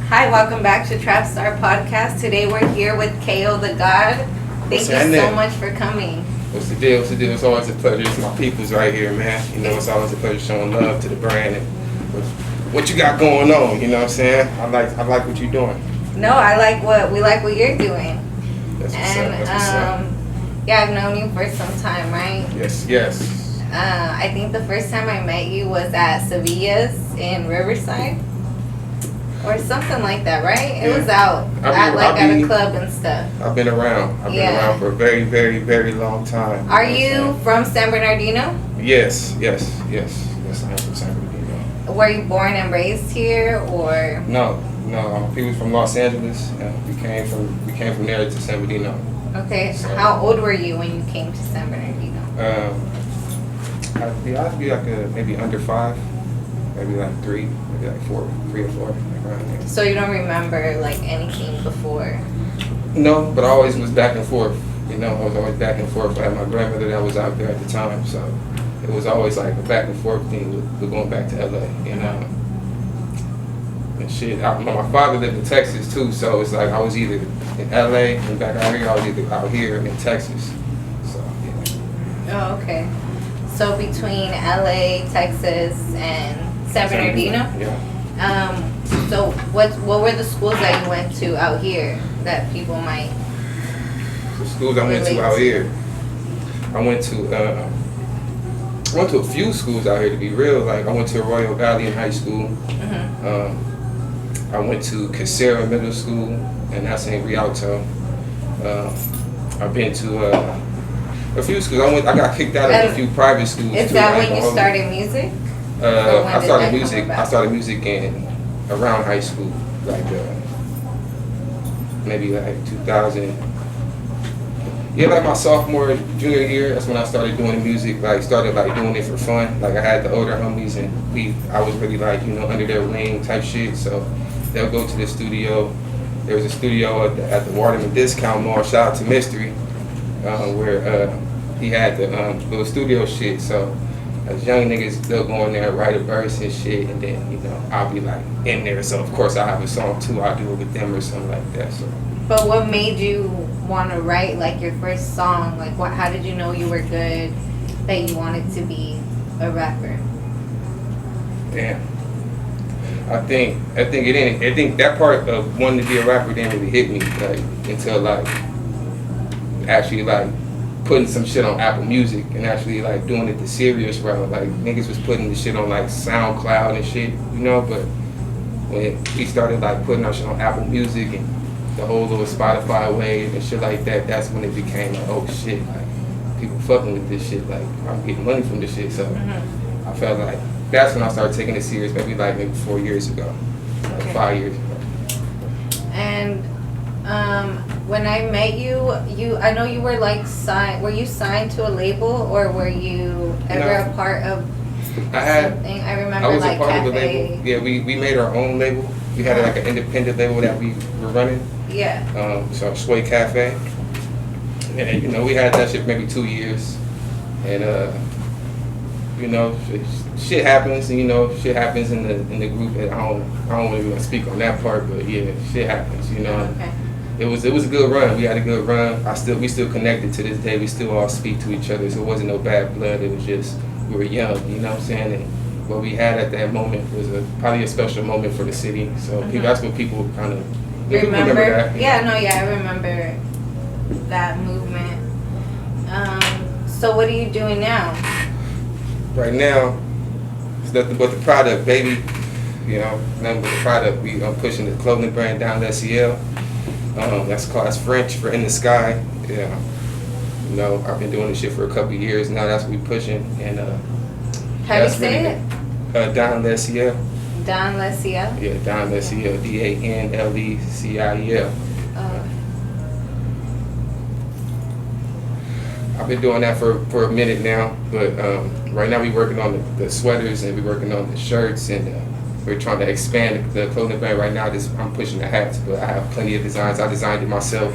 Hi, welcome back to Trap.StarrPodcast. Today we're here with Kayothegod. Thank you so much for coming. What's the deal? It's always a pleasure. It's my peoples right here, man. You know, it's always a pleasure showing love to the brand and what you got going on. You know what I'm saying? I like what you're doing. No, we like what you're doing. That's what's up. That's what's up. Yeah, I've known you for some time, right? Yes. I think the first time I met you was at Sevilla's in Riverside. Or something like that, right? It was out at a club and stuff. I've been around. I've been around for a very, very, very long time. Are you from San Bernardino? Yes, I am from San Bernardino. Were you born and raised here, or? No. People from Los Angeles. We came from there to San Bernardino. Okay. So how old were you when you came to San Bernardino? I'd be like maybe under 5, maybe like 3, maybe like 4, 3 or 4. So you don't remember like anything before? No, but I always was back and forth. You know, I was always back and forth. I had my grandmother that was out there at the time, so it was always like a back and forth thing with going back to LA. You know, and shit. My father lived in Texas too, so it's like I was either in LA and back out here. I was either out here in Texas. So yeah. Oh, okay. So between LA, Texas, and San Bernardino. Yeah. So what were the schools that you went to out here that people might? The schools I went to out here. I went to a few schools out here, to be real. Like I went to Arroyo Valley in high school. I went to Casera Middle School, and that's in Rialto. I've been to a few schools. I got kicked out of a few private schools. Is that when you started music? I started music in around high school, like maybe like 2000. Yeah, like my sophomore, junior year. That's when I started doing music. Started doing it for fun. Like I had the older homies, and I was really under their wing type shit. So they'll go to the studio. There was a studio at the Waterman Discount Mall. Shout out to Mystery, where he had the little studio shit. So as young niggas, they'll go in there, write a verse and shit, and then, I'll be in there. So of course I have a song too, I'll do it with them or something like that. So. But what made you want to write your first song? How did you know you were good, that you wanted to be a rapper? Damn. I think it didn't. I think that part of wanting to be a rapper didn't really hit me until actually putting some shit on Apple Music and actually doing it the serious route. Niggas was putting the shit on SoundCloud and shit, but when we started putting our shit on Apple Music and the whole little Spotify wave and shit like that, that's when it became oh shit, people fucking with this shit, I'm getting money from this shit. So I felt that's when I started taking it serious, maybe 4 years ago, 5 years ago. And when I met you, I know you were signed. Were you signed to a label, or were you ever a part of something? I remember I was a part Cafe. of the label. Yeah, we made our own label. We had an independent label that we were running. Yeah. So Sway Cafe. And we had that shit for maybe 2 years. And shit happens, and shit happens in the group. And I don't really want to speak on that part, but yeah, shit happens, Okay. It was a good run. We had a good run. We still connected to this day. We still all speak to each other. So it wasn't no bad blood. It was just we were young. You know what I'm saying? And what we had at that moment was probably a special moment for the city. So that's what people kind of remember that. I remember that movement. So what are you doing now? Right now, it's nothing but the product, baby. Nothing but the product. I'm pushing the clothing brand Down SEL. That's French for In the Sky. Yeah. I've been doing this shit for a couple of years now. That's what we pushing. And how do you say it? Down SEL. Down SEL? Yeah, Down SEL. DANLECIEL. I've been doing that for a minute now, but right now we're working on the sweaters and we're working on the shirts, and we're trying to expand the clothing brand. Right now, I'm pushing the hats, but I have plenty of designs. I designed it myself.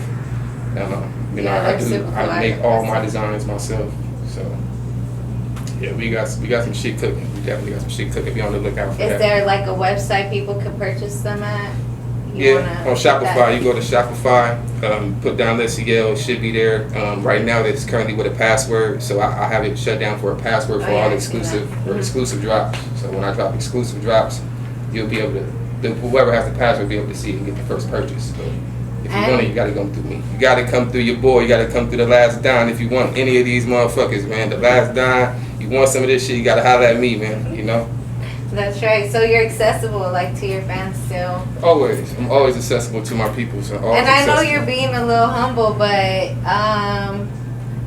I make all my designs myself. So yeah, we got some shit cooking. We definitely got some shit cooking. Be on the lookout for that. Is there a website people could purchase them at? On Shopify, you go to Shopify, put down LeCL, it should be there. Right now, it's currently with a password, so I have it shut down for a password for all exclusive drops. So when I drop exclusive drops, you'll be able to, whoever has the password, will be able to see it and get the first purchase. So if you want it, you got to come through me. You got to come through your boy. You got to come through the Last Dime if you want any of these motherfuckers, man. The Last Dime, you want some of this shit, you got to holler at me, man. You know. That's right. So you're accessible, like, to your fans still. Always. I'm always accessible to my people. So and I know you're being a little humble, but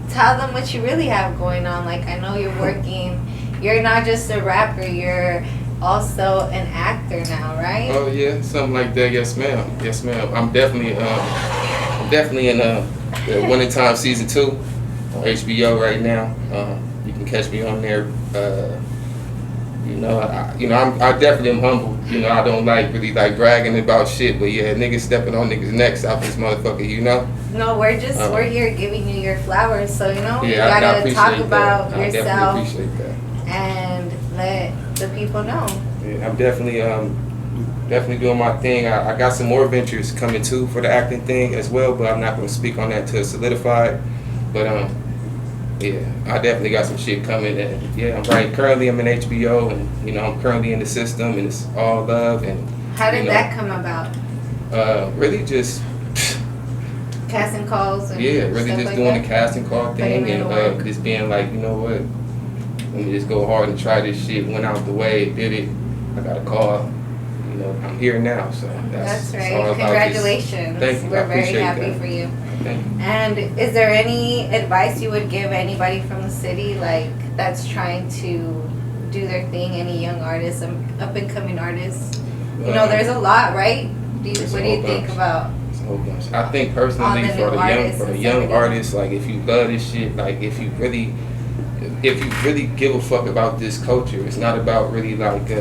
tell them what you really have going on. Like, I know you're working. You're not just a rapper. You're also an actor now, right? Oh yeah, something like that. Yes, ma'am. Yes, ma'am. I'm definitely in the Winter Time season 2 on HBO right now. You can catch me on there. I definitely am humble. You know, I don't really like bragging about shit, but yeah, niggas stepping on niggas' necks out this motherfucker, you know? No, we're here giving you your flowers, so, you know, you gotta talk about yourself. I definitely appreciate that. And let the people know. Yeah, I'm definitely doing my thing. I got some more ventures coming too for the acting thing as well, but I'm not gonna speak on that till it's solidified. But yeah, I definitely got some shit coming, and yeah, currently I'm in HBO, and you know, I'm currently in the system, and it's all love. And how did that come about? Really just casting calls. And really stuff just like doing that? the casting call thing, and just being like, you know what, let me just go hard and try this shit. Went out the way, did it. I got a call. You know, I'm here now, so that's right. all Congratulations. Thank you. We're very happy for you. And is there any advice you would give anybody from the city, like, that's trying to do their thing, any young artists, up and coming artists? You know, there's a lot, right? What do you think about? It's a whole bunch. I think personally for the young artists, like, if you love this shit, like, if you really give a fuck about this culture, it's not about really like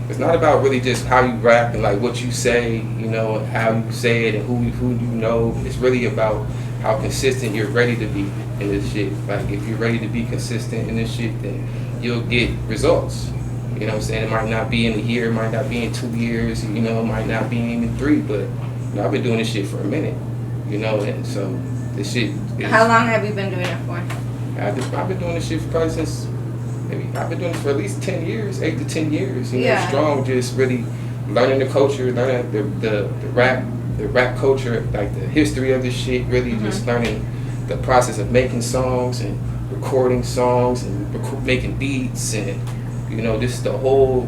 it's not about really just how you rap and like what you say, you know, and how you say it and who you know. It's really about how consistent you're ready to be in this shit. Like, if you're ready to be consistent in this shit, then you'll get results. You know what I'm saying? It might not be in a year, it might not be in 2 years, you know, it might not be in 3, but you know, I've been doing this shit for a minute, you know, and so this shit is, how long have you been doing it for? I've been doing this shit for probably since, I've been doing this for at least 10 years, 8 to 10 years, you know, strong, just really learning the culture, learning the rap culture, like the history of this shit, really just learning the process of making songs and recording songs and making beats, and, you know, just the whole,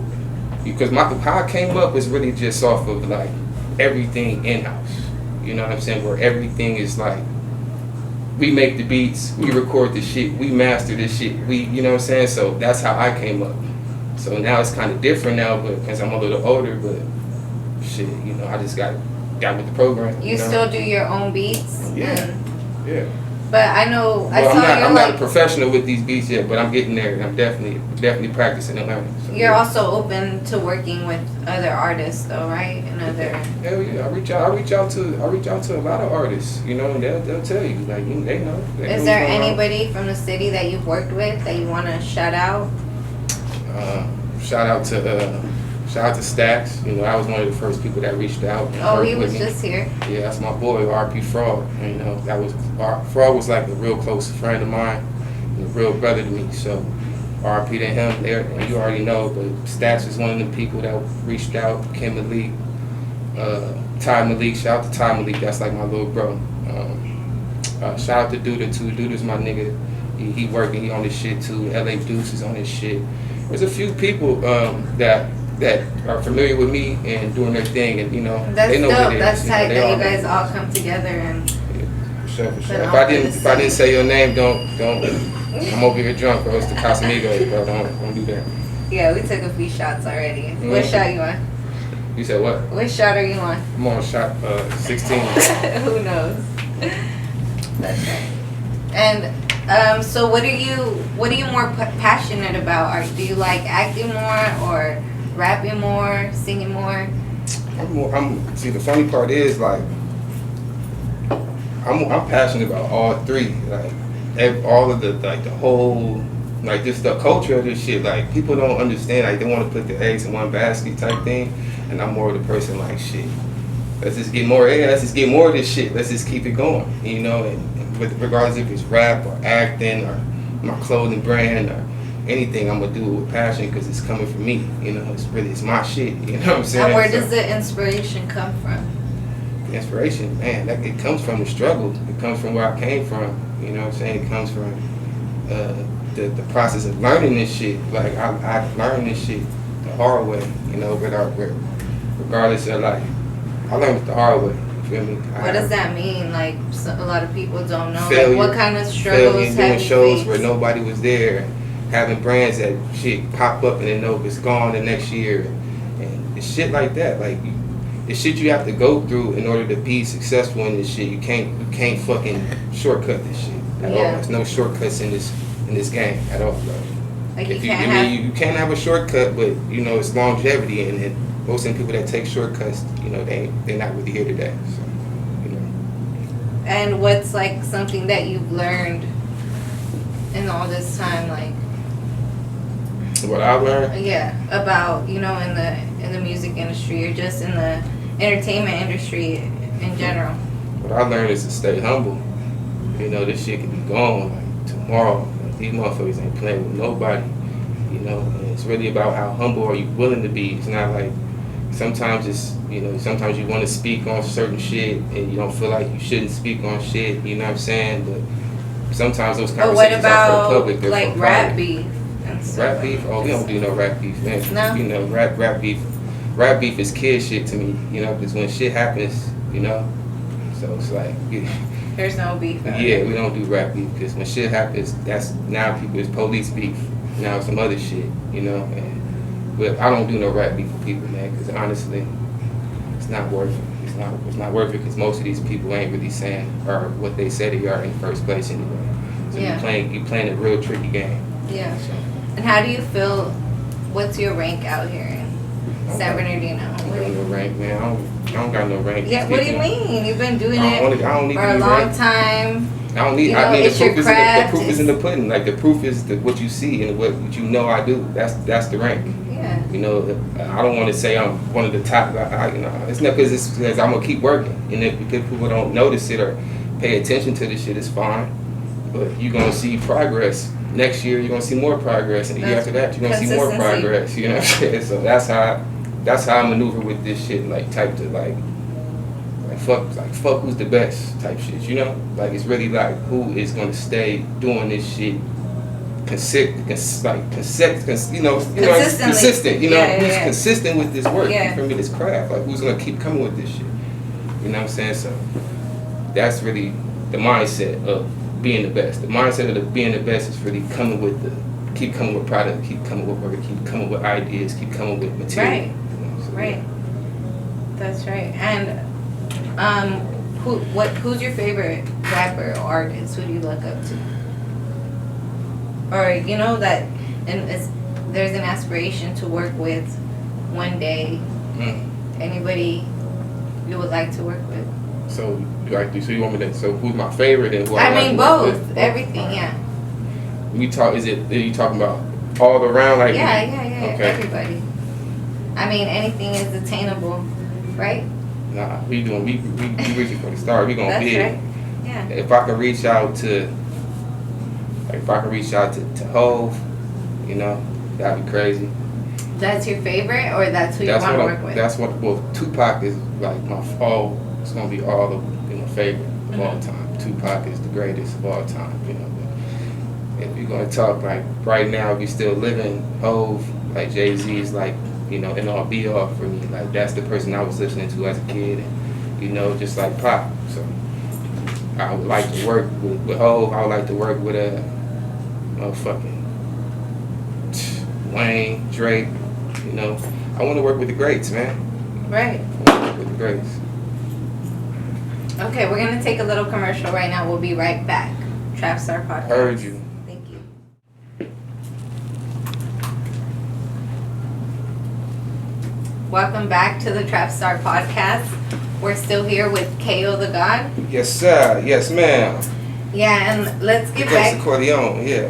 because how I came up was really just off of like everything in-house, you know what I'm saying, where everything is like, we make the beats, we record the shit, we master this shit, you know what I'm saying? So that's how I came up. So now it's kind of different now, but because I'm a little older, but shit, you know, I just got with the program. You know? Still do your own beats? Yeah. But I know, I'm not a professional with these beats yet, but I'm getting there, and I'm definitely practicing and learning. So, you're also open to working with other artists, though, right? And other. Hell yeah, I reach out to a lot of artists, you know, and they'll tell you, like, they know. Is there anybody from the city that you've worked with that you want to shout out? Shout out to Stacks. You know, I was one of the first people that reached out. Oh, he was just here. Yeah, that's my boy, RP Fraud. And, you know, Fraud was like a real close friend of mine, and a real brother to me. So, RP to him, there, you already know. But Stacks was one of the people that reached out. Kim Malik, Ty Malik. Shout out to Ty Malik. That's like my little bro. Shout out to Duda too. Duda's my nigga. He working. He on this shit too. LA Deuce is on this shit. There's a few people that are familiar with me and doing their thing, and you know, they know what it is. That's tight that you guys all come together and. For sure. If I didn't say your name, don't. I'm over here drunk, bro. It's the Casamigos, bro. Don't do that. Yeah, we took a few shots already. What shot you on? You said what? What shot are you on? I'm on shot 16. Who knows? That's right. And so what are you more passionate about? Do you like acting more or rapping more, singing more? See, the funny part is, like, I'm passionate about all three. Like, all of the whole like just the culture of this shit. Like people don't understand. Like they want to put the eggs in one basket type thing, and I'm more of the person like shit. Let's just get more. Let's just get more of this shit. Let's just keep it going. You know, and regardless if it's rap or acting or my clothing brand or anything, I'm gonna do it with passion because it's coming from me. You know, it's my shit. You know what I'm saying? And where does the inspiration come from? The inspiration, man, it comes from the struggle. It comes from where I came from. You know what I'm saying? It comes from the process of learning this shit. Like I learned this shit the hard way. You know, regardless of like, I learned it the hard way. You feel me? What does that mean? Like a lot of people don't know. Failure, like what kind of struggles doing have you shows faced? where nobody was there, having brands that shit pop up and then know it's gone the next year, and it's shit like that. Like it's shit you have to go through in order to be successful in this shit. You can't fucking shortcut this shit at all. There's no shortcuts in this game at all, bro. Like You can't have a shortcut, but you know it's longevity, and most of the people that take shortcuts, you know, they're not really here today. So, you know. And what's like something that you've learned in all this time, like what I learned? Yeah, about in the music industry or just in the entertainment industry in general. What I learned is to stay humble. You know, this shit can be gone like tomorrow. Like, these motherfuckers ain't playing with nobody. You know, and it's really about how humble are you willing to be. It's not like sometimes sometimes you want to speak on certain shit and you don't feel like you shouldn't speak on shit. You know what I'm saying? But sometimes those conversations are for the public. But what about like rap beef? Rap beef? Oh, we don't do no rap beef, man. No? You know, rap beef is kid shit to me, you know, because when shit happens, you know, so it's like... There's no beef. Yeah, we don't do rap beef, because when shit happens, that's now people, it's police beef, now some other shit, you know, but I don't do no rap beef with people, man, because honestly, it's not worth it. It's not worth it, because most of these people ain't really saying, or what they said they are in the first place anyway. So you playing a real tricky game. Yeah. So. And how do you feel? What's your rank out here in San Bernardino? I don't got no rank, man. I don't got no rank. Yeah, what do you mean? You've been doing it for a long time. I don't need. I mean, the proof is in the pudding. Like the proof is what you see and what you know I do. That's the rank. Yeah. You know, I don't want to say I'm one of the top. It's not because I'm gonna keep working, and if because people don't notice it or pay attention to this shit, it's fine. But you're gonna see progress. Next year you're gonna see more progress, and the year after that you're gonna see more progress. You know what I'm saying? So that's how I maneuver with this shit, like type to like fuck who's the best type shit. You know, like it's really like who is gonna stay doing this shit consistent. You know, consistent. You know, who's consistent with this work. For me, this craft. Like who's gonna keep coming with this shit. You know what I'm saying? So that's really the mindset of being the best. The mindset of being the best is really keep coming with product, keep coming with work, keep coming with ideas, keep coming with material. Right. You know, so, right. That's right. And who's your favorite rapper or artist? Who do you look up to? Or there's an aspiration to work with one day. Anybody you would like to work with? So you want me to? So who's my favorite and who I mean both, everything, yeah. Are you talking about all around like? Yeah, okay. Everybody. I mean anything is attainable, right? Nah, we reaching for the stars. We gonna That's be right. Yeah. If I can reach out to Hov, you know, that'd be crazy. That's your favorite, or that's who you want to work with? That's what. Well, Tupac is like it's gonna be all the favorite of all time. Tupac is the greatest of all time. You know. But if you're gonna talk like right now, if you're still living, Hov, like Jay-Z is like, you know, and all be all for me. Like that's the person I was listening to as a kid, and you know, just like Pop. So I would like to work with Hov. I would like to work with fucking Wayne, Drake. You know, I want to work with the greats, man. Right. I want to work with the greats. Okay, we're gonna take a little commercial right now. We'll be right back. Trap.StarrPodcast. Heard you. Thank you. Welcome back to the Trap.StarrPodcast. We're still here with Kayothegod. Yes, sir. Yes, ma'am. Yeah, and let's get back. Accordion, yeah.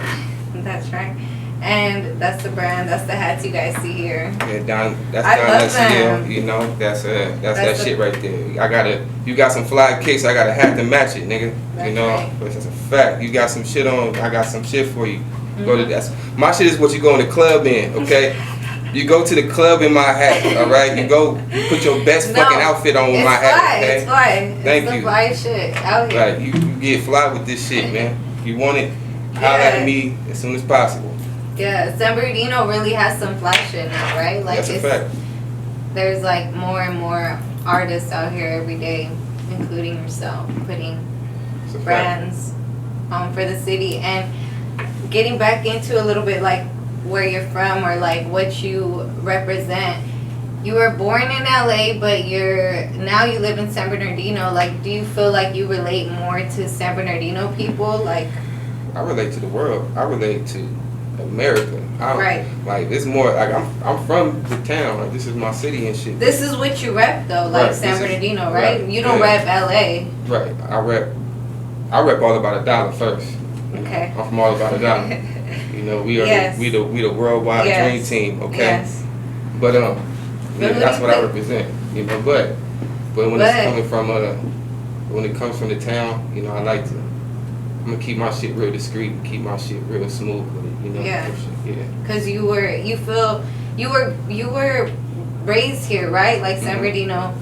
That's right. And that's the brand. That's the hats you guys see here. Yeah, that's I Don love SEL, them. you know, that's that shit right there. You got some fly kicks, I got a hat to match it, nigga. That's you know, right. but that's a fact. You got some shit on, I got some shit for you. Go to Mm-hmm. my shit is what you go in the club in, okay? You go to the club in my hat, all right? You put your best fucking outfit on with my hat, okay? It's fly. Thank It's you. the fly shit out here. Right, you get fly with this shit, man. You want it, holler at me as soon as possible. Yeah, San Bernardino really has some fly shit now, right? Like That's a fact. There's like more and more artists out here every day, including yourself, putting It's a fact. brands for the city. And getting back into a little bit like where you're from or like what you represent. You were born in LA, but now you live in San Bernardino. Like, do you feel like you relate more to San Bernardino people? Like, I relate to the world. I relate to America. Right. Like, it's more like I'm from the town. Like, this is my city and shit. this is what you rep though, like Right, San Bernardino, right? right, You don't yeah. rep LA. Right. I rep all about a dollar first. Okay. I'm from all about a dollar. You know, we are Yes. we the worldwide Yes. dream team. Okay. Yes. But yeah, But that's what I but- represent. You know, but when it's coming from when it comes from the town, you know, I'm gonna keep my shit real discreet, keep my shit real smooth with it, you know. Yeah. Yeah. Cause you were raised here, right? Like San Mhm. Bernardino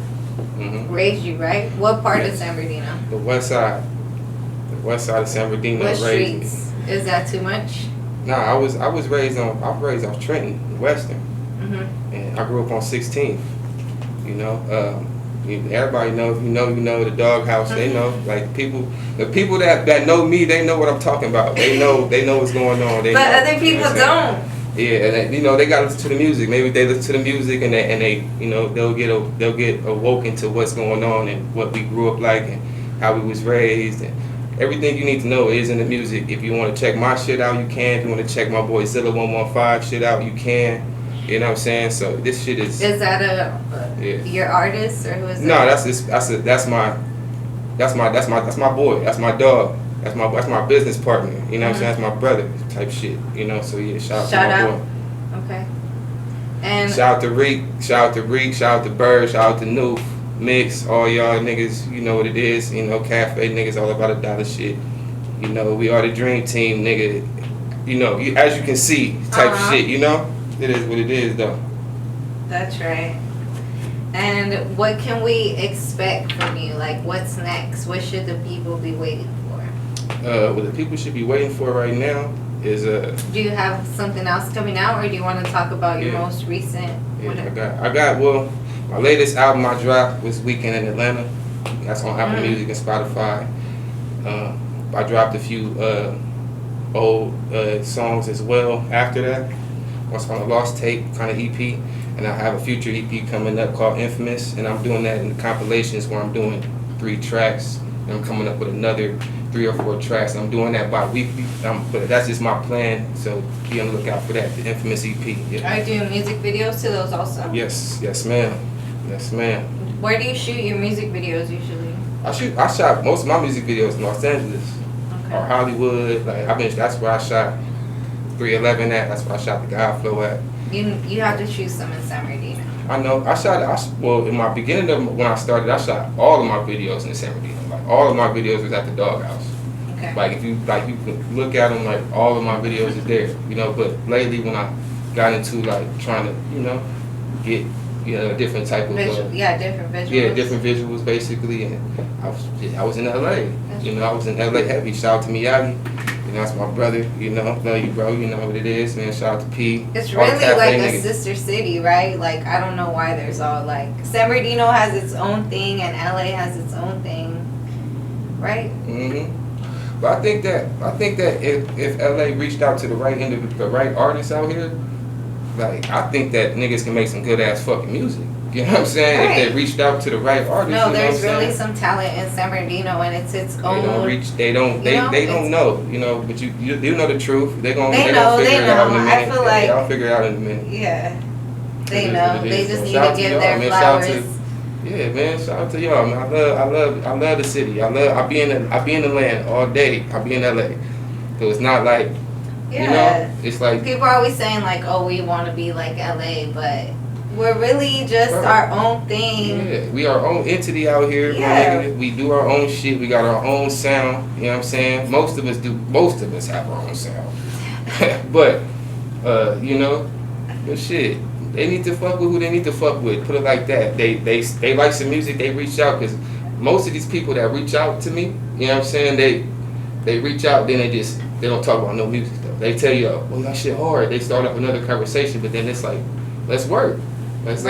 Mm-hmm. raised you, right? What part of Yes. San Bernardino? The west side of San Bernardino What raised me. streets? Is that too much? Nah, I was raised off Trenton, Western, Mm-hmm. and I grew up on 16th. You know, everybody knows. You know the doghouse. They know, like the people that know me, they know what I'm talking about. They know what's going on. They But know, other people you know what I'm saying? don't. Yeah, and they gotta listen to the music. Maybe they listen to the music and they they'll get awoken to what's going on and what we grew up like and how we was raised and everything you need to know is in the music. If you want to check my shit out, you can. If you want to check my boy Zilla 115 shit out, you can. You know what I'm saying? So this shit is. Is that Yeah. your artist or who is No, that? that's my boy. That's my dog. That's my business partner. You know what I'm saying? That's my brother type shit. You know, so yeah, shout out to my boy. Okay. And Shout out to Reek, shout out to Bird, shout out to Noof, Mix, all y'all niggas, you know what it is, you know, cafe niggas all about a dollar shit. You know, we are the dream team, nigga. You know, as you can see, type shit, you know? It is what it is though. that's right. And what can we expect from you? Like, what's next? What should the people be waiting for? What the people should be waiting for right now is Do you have something else coming out, or do you want to talk about your Yeah. most recent? I got well, my latest album I dropped was Weekend in Atlanta. That's on Apple Music and Spotify. I dropped a few old songs as well after that. What's on a Lost Tape kind of EP, and I have a future EP coming up called Infamous, and I'm doing that in the compilations where I'm doing 3 tracks, and I'm coming up with another 3 or 4 tracks. I'm doing that bi-weekly, but that's just my plan, so be on the lookout for that, the Infamous EP. Yeah. Are you doing music videos to those also? Yes, ma'am. Yes, ma'am. Where do you shoot your music videos usually? I shot most of my music videos in Los Angeles or Okay. Hollywood. Like that's where I shot 311 at. That's where I shot the Godflow at. You have to choose some in San Bernardino. I know. Well, in my beginning of when I started, I shot all of my videos in San Bernardino. Like all of my videos was at the Doghouse. Okay. Like if you can look at them, like all of my videos is there. You know, but lately when I got into like trying to get a different type of different visuals. yeah, different visuals basically, and I was in LA. You know, I was in LA heavy. Shout out to Miyagi. You know, that's my brother. You know, love you, bro. You know what it is, man. Shout out to P. It's All the really cafe like a niggas. sister city, right? Like, I don't know why there's all like San Bernardino has its own thing and LA has its own thing, right? But I think that if LA reached out to the right artists out here, like I think that niggas can make some good ass fucking music. You know what I'm saying? Right. If they reached out to the right artists, No, you know there's what I'm really saying? some talent in San Bernardino and it's its They own. don't reach. They don't know. You know, but you know the truth. They gonna figure it out in a minute. I feel like I'll figure it out in a minute. Yeah, they It is know. what it They is. just So need shout to out give y'all, their man. Shout out flowers. Yeah, man. Shout out to y'all, man. I love the city. I be in the land all day. I be in LA. So it's not like Yeah. You know, it's like people are always saying like, oh, we want to be like LA, but we're really just our own thing. Yeah, we our own entity out here. Yeah. We do our own shit. We got our own sound. You know what I'm saying? Most of us do. Most of us have our own sound. But, you know, but shit, they need to fuck with who they need to fuck with. Put it like that. They like some music. They reach out because most of these people that reach out to me, you know what I'm saying? They reach out, then they don't talk about no music stuff. They tell you, oh, that shit hard. They start up another conversation, but then it's like, let's work. Let's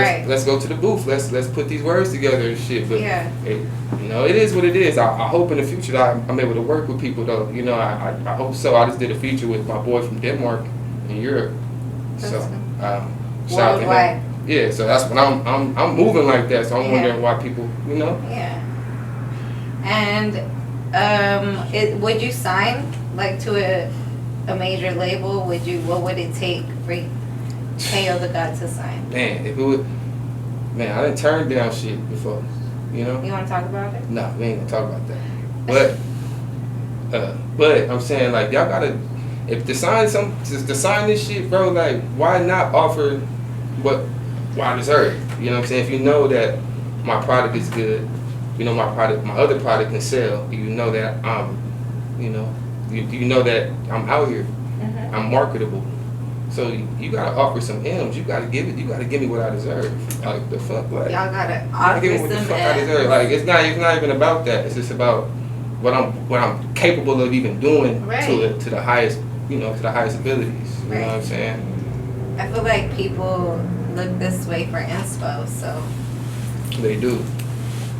go to the booth. Let's put these words together and shit. But you know, it is what it is. I hope in the future that I'm able to work with people though. You know, I hope so. I just did a feature with my boy from Denmark in Europe. So shout out to him. Yeah, so that's when I'm moving like that. So I'm wondering why people, you know. Yeah. And would you sign like to a major label? What would it take for Kayothegod to sign? Man, if it would, I didn't turn down shit before, you know. You want to talk about it? No, we ain't gonna talk about that. But I'm saying like y'all gotta, if to sign this shit, bro, like why not offer what I deserve? You know what I'm saying? If you know that my product is good, you know my other product can sell. You know that you know that I'm out here. Mm-hmm. I'm marketable. So you gotta offer some M's. You gotta give me what I deserve. Like the fuck, like y'all gotta offer give me what the fuck I deserve. Like it's not even about that. It's just about what I'm capable of even doing to the highest, you know, to the highest abilities. You know what I'm saying? I feel like people look this way for inspo, so they do.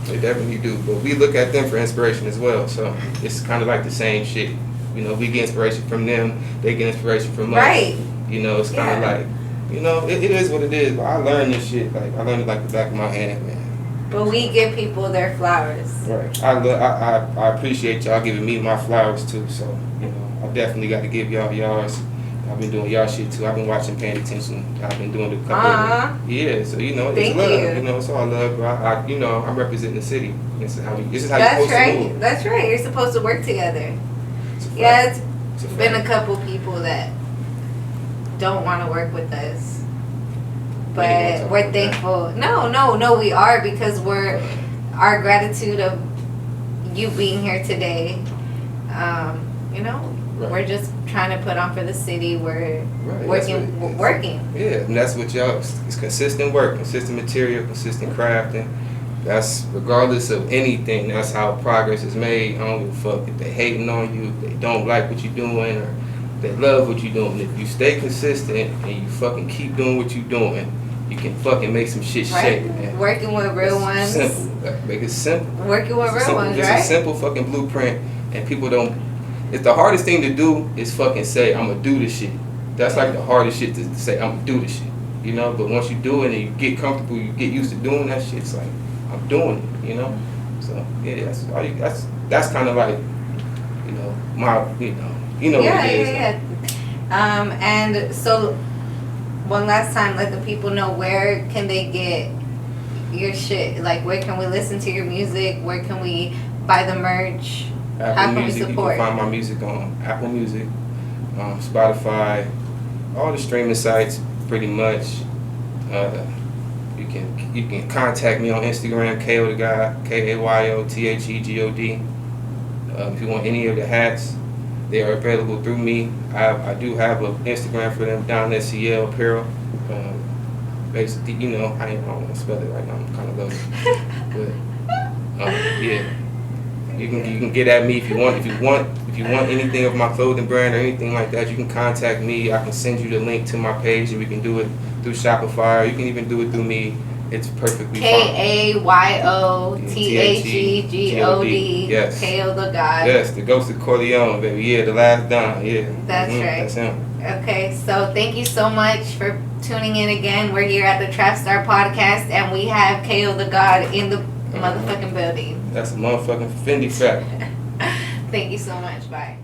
They definitely do. But we look at them for inspiration as well. So it's kind of like the same shit. You know, we get inspiration from them. They get inspiration from us. Right. You know, it's kind of like, you know, it is what it is. But I learned this shit. Like, I learned it like the back of my hand, man. But we give people their flowers. Right. I appreciate y'all giving me my flowers, too. So, you know, I definitely got to give y'all yours. I've been doing y'all shit, too. I've been watching, paying attention. I've been doing the couple yeah, so, you know, it's love. You know, it's all love. But you know, I'm representing the city. This is how you're supposed to move. That's right. You're supposed to work together. Yeah, it's been a couple people that don't want to work with us, but we're thankful. No, we are, because our gratitude of you being here today. You know, we're just trying to put on for the city. We're working. Yeah, and that's what y'all. It's consistent work, consistent material, consistent crafting. That's regardless of anything. That's how progress is made. I don't give a fuck if they hating on you, if they don't like what you're doing, or they love what you're doing. If you stay consistent and you fucking keep doing what you're doing, you can fucking make some shit shake, man. Working with real ones. Simple. Make it simple. Working with real ones, right? It's a simple fucking blueprint, and people don't. It's the hardest thing to do is fucking say, I'm gonna do this shit. That's like the hardest shit to say, I'm gonna do this shit. You know, but once you do it and you get comfortable, you get used to doing that shit, it's like, I'm doing it, you know? So, yeah, that's kind of like, you know, my, what it is. Yeah. And so, one last time, let the people know, where can they get your shit? Like, where can we listen to your music? Where can we buy the merch? How can we support? You can find my music on Apple Music, Spotify, all the streaming sites, pretty much. You can contact me on Instagram, Kayothegod, Kayothegod. If you want any of the hats, they are available through me. I do have an Instagram for them, down at CL Apparel. Basically, you know, I don't want to spell it right now. I'm kind of low, but yeah. You can get at me if you want. If you want anything of my clothing brand or anything like that, you can contact me. I can send you the link to my page, and we can do it through Shopify. Or you can even do it through me. It's perfectly fine. KAYOTHEGOD. Yes. Kayothegod. Yes, the Ghost of Corleone, baby. Yeah, the last Don. Yeah. That's right. That's him. Okay, so thank you so much for tuning in again. We're here at the Trap.StarrPodcast, and we have Kayothegod in the motherfucking building. That's a motherfucking Fendi fact. Thank you so much. Bye.